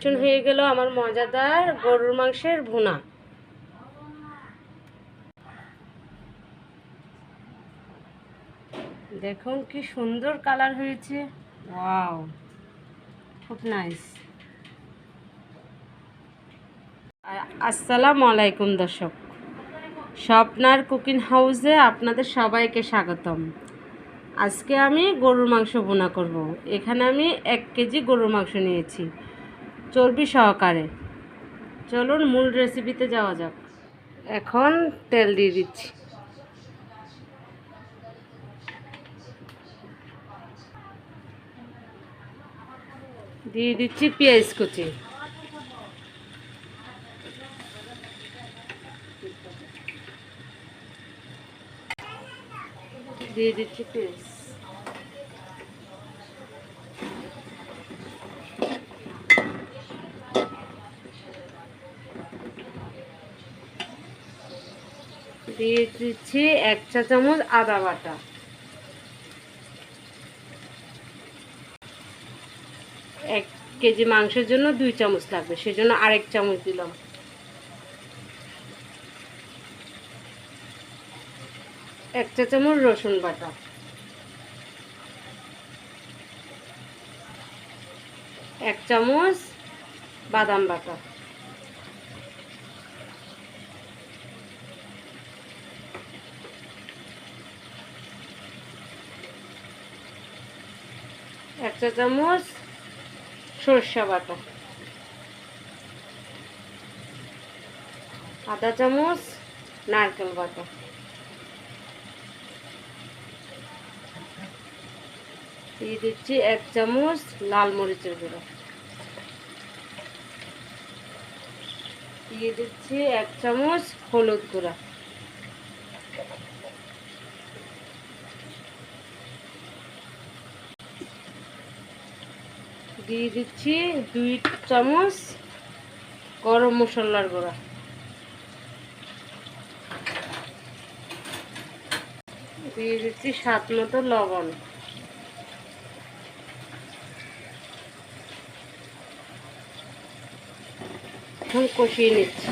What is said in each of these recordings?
হয়ে গেল আমার মজাদার গরুর মাংসের ভুনা। দেখুন কি সুন্দর কালার হয়েছে, ওয়াও, খুব নাইস। আসসালামু আলাইকুম দর্শক, স্বপ্নার কুকিং হাউসে আপনাদের সবাইকে স্বাগতম। আজকে আমি গরুর মাংস ভুনা করব। এখানে আমি 1 কেজি গরুর মাংস নিয়েছি, চর্বি সহকারে। চলুন মূল রেসিপিতে যাওয়া যাক। এখন তেল দিয়ে দিচ্ছি। দিয়ে দিচ্ছি পেঁয়াজ কুচি, দিয়ে দিচ্ছি পেঁয়াজ, দিয়ে দিচ্ছি 1 চা চামচ আদা বাটা, 1 কেজি মাংসের জন্য 2 চামচ লাগবে, সেজন্য আরেক চামচ দিলাম। এক চা চামচ রসুন বাটা, 1 চামচ বাদাম বাটা, 1 চা চামচ সরষে বাটা, আধা চামচ নারকেল বাটা, দিয়ে দিচ্ছি 1 চামচ লাল মরিচের গুঁড়ো, দিয়ে দিচ্ছি 1 চামচ হলুদ গুঁড়া, দিয়ে দিচ্ছি 2 চামচ গরম মশলার গুঁড়া, দিয়ে দিচ্ছি স্বাদ মতো লবণ, এখন কষিয়ে নিচ্ছি।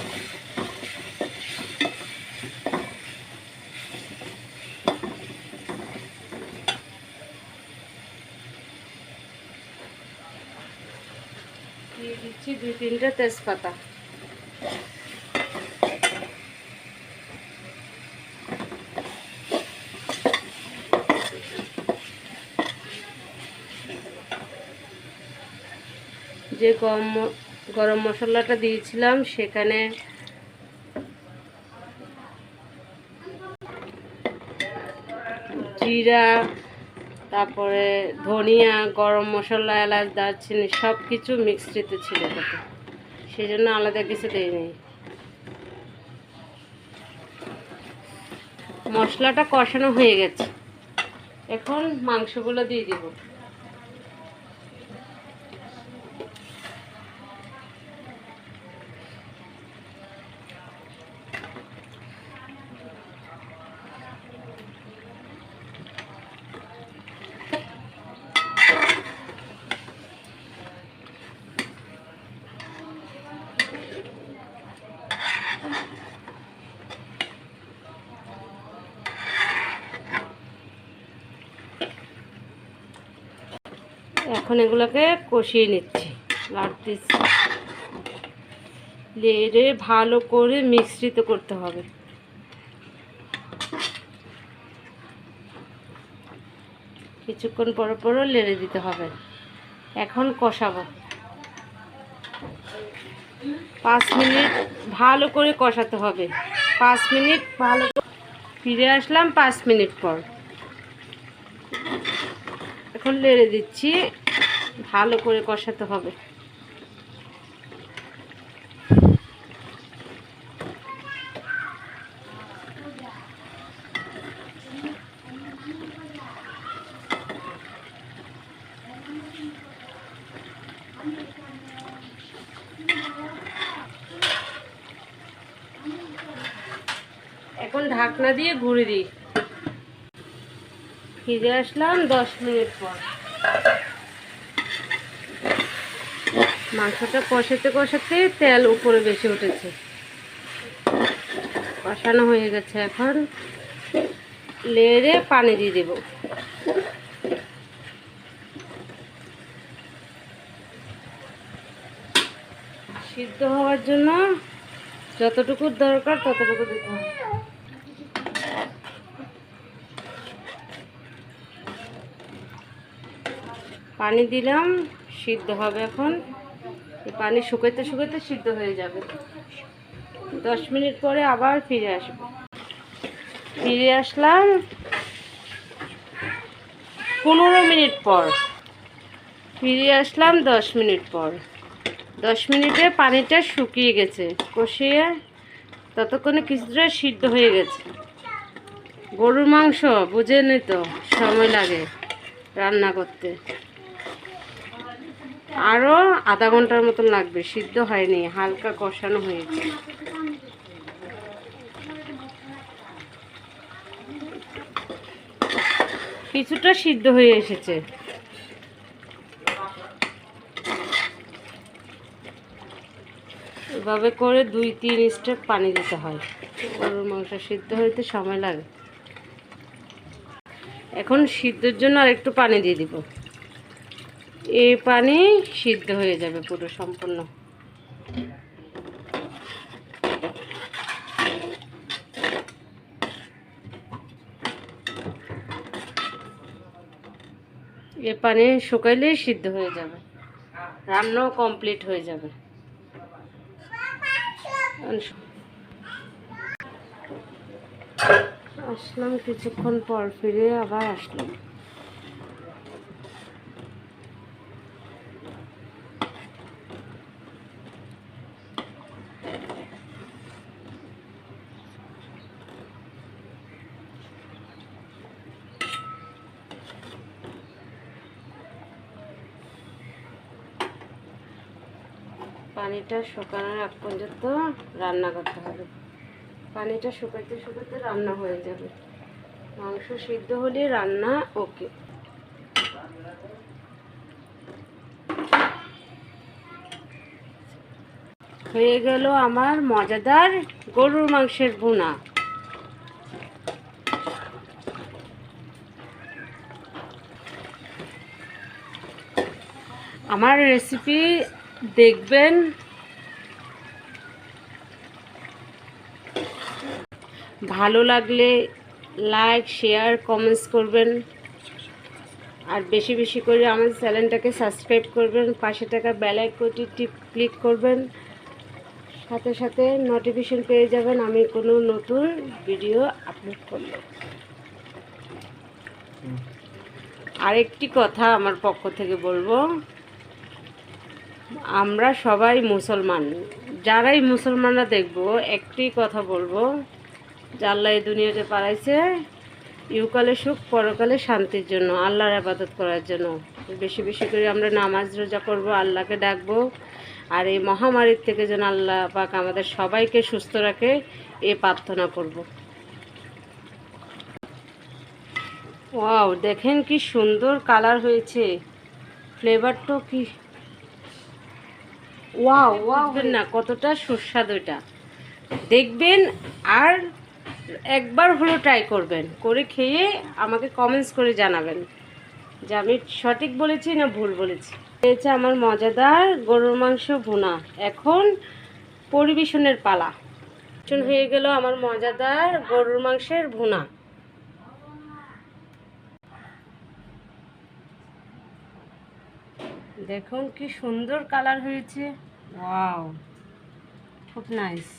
দিয়ে দিচ্ছি 2-3টা তেজপাতা, যে গরম মশলাটা দিয়েছিলাম সেখানে জিরা, তারপরে ধনিয়া, গরম মশলা, এলাচ, দারচিনি সব কিছু মিক্সিতে ছিল, তাতে সেই জন্য আলাদা কিছু দিইনি। মশলাটা কষানো হয়ে গেছে, এখন মাংসগুলো দিয়ে দিব। এখন এগুলোকে কষিয়ে নিচ্ছি, লাড়তেছি, লেড়ে ভালো করে মিশ্রিত করতে হবে। কিছুক্ষণ পর পর লেড়ে দিতে হবে। এখন কষাবো 5 মিনিট, ভালো করে কষাতে হবে। 5 মিনিট ভালো। ফিরে আসলাম 5 মিনিট পর। এখন লেড়ে দিচ্ছি, ভালো করে কষাতে হবে। এখন ঢাকনা দিয়ে ঘুরে দিই। ফিরে আসলাম 10 মিনিট পর। মাংসটা কষাতে কষাতে তেল উপরে বেশি উঠেছে, কষানো হয়ে গেছে। এখন লেড়ে পানি দিয়ে দেব। সিদ্ধ হওয়ার জন্য যতটুকু দরকার ততটুকু দিতে হবে। পানি দিলাম, সিদ্ধ হবে। এখন পানি শুকাইতে শুকাইতে সিদ্ধ হয়ে যাবে। 10 মিনিট পরে আবার ফিরে আসবো। ফিরে আসলাম 15 মিনিট পর। ফিরে আসলাম 10 মিনিট পর। 10 মিনিটে পানিটা শুকিয়ে গেছে, কষিয়ে ততক্ষণে কিছুটা সিদ্ধ হয়ে গেছে। গরুর মাংস বুঝেনই তো, সময় লাগে রান্না করতে। আরও আধা ঘন্টার মতন লাগবে, সিদ্ধ হয়নি, হালকা কষানো হয়েছে। কিছুটা সিদ্ধ হয়ে এসেছে। এভাবে করে 2-3 স্টেপ পানি দিতে হয়। গরুর মাংস সিদ্ধ হইতে সময় লাগে। এখন সিদ্ধের জন্য আর একটু পানি দিয়ে দিব। এই পানি সিদ্ধ হয়ে যাবে পুরো সম্পূর্ণ। এ পানি শুকাইলেই সিদ্ধ হয়ে যাবে, রান্নাও কমপ্লিট হয়ে যাবে। আসলাম কিছুক্ষণ পর, ফিরে আবার আসলাম। পানিটা শুকানোর আগ পর্যন্ত রান্না করতে হবে। পানিটা শুকাইতে শুকাইতে রান্না হয়ে যাবে। মাংস সিদ্ধ হলে রান্না ওকে। হয়ে গেল আমার মজাদার গরুর মাংসের ভুনা। আমার রেসিপি দেখবেন, ভালো লাগলে লাইক, শেয়ার, কমেন্টস করবেন। আর বেশি বেশি করে আমার চ্যানেলটাকে সাবস্ক্রাইব করবেন। পাশে থাকা বেল আইকনটি ক্লিক করবেন। সাথে সাথে নোটিফিকেশন পেয়ে যাবেন আমি কোনো নতুন ভিডিও আপলোড করলে। আরেকটি কথা আমার পক্ষ থেকে বলবো, আমরা সবাই মুসলমান। যারাই মুসলমানরা দেখবো, একটি কথা বলবো যে আল্লাহ এই দুনিয়াতে পাঠাইছে ইহকালে সুখ পরকালে শান্তির জন্য, আল্লাহর ইবাদত করার জন্য। বেশি বেশি করে আমরা নামাজ রোজা করবো, আল্লাহকে ডাকবো। আর এই মহামারীর থেকে যেন আল্লাহ পাক আমাদের সবাইকে সুস্থ রাখে, এ প্রার্থনা করব। ওয়াও, দেখেন কি সুন্দর কালার হয়েছে, ফ্লেভারটাও কি ওয়াও ওয়াও না, কতটা সুস্বাদু এটা দেখবেন। আর একবার হলো ট্রাই করবেন, করে খেয়ে আমাকে কমেন্টস করে জানাবেন যে আমি সঠিক বলেছি না ভুল বলেছি। হয়েছে আমার মজাদার গরুর মাংস ভুনা। এখন পরিবেশনের পালা। হয়ে গেল আমার মজাদার গরুর মাংসের ভুনা। দেখুন কি সুন্দর কালার হয়েছে, ওয়াও, খুব নাইস।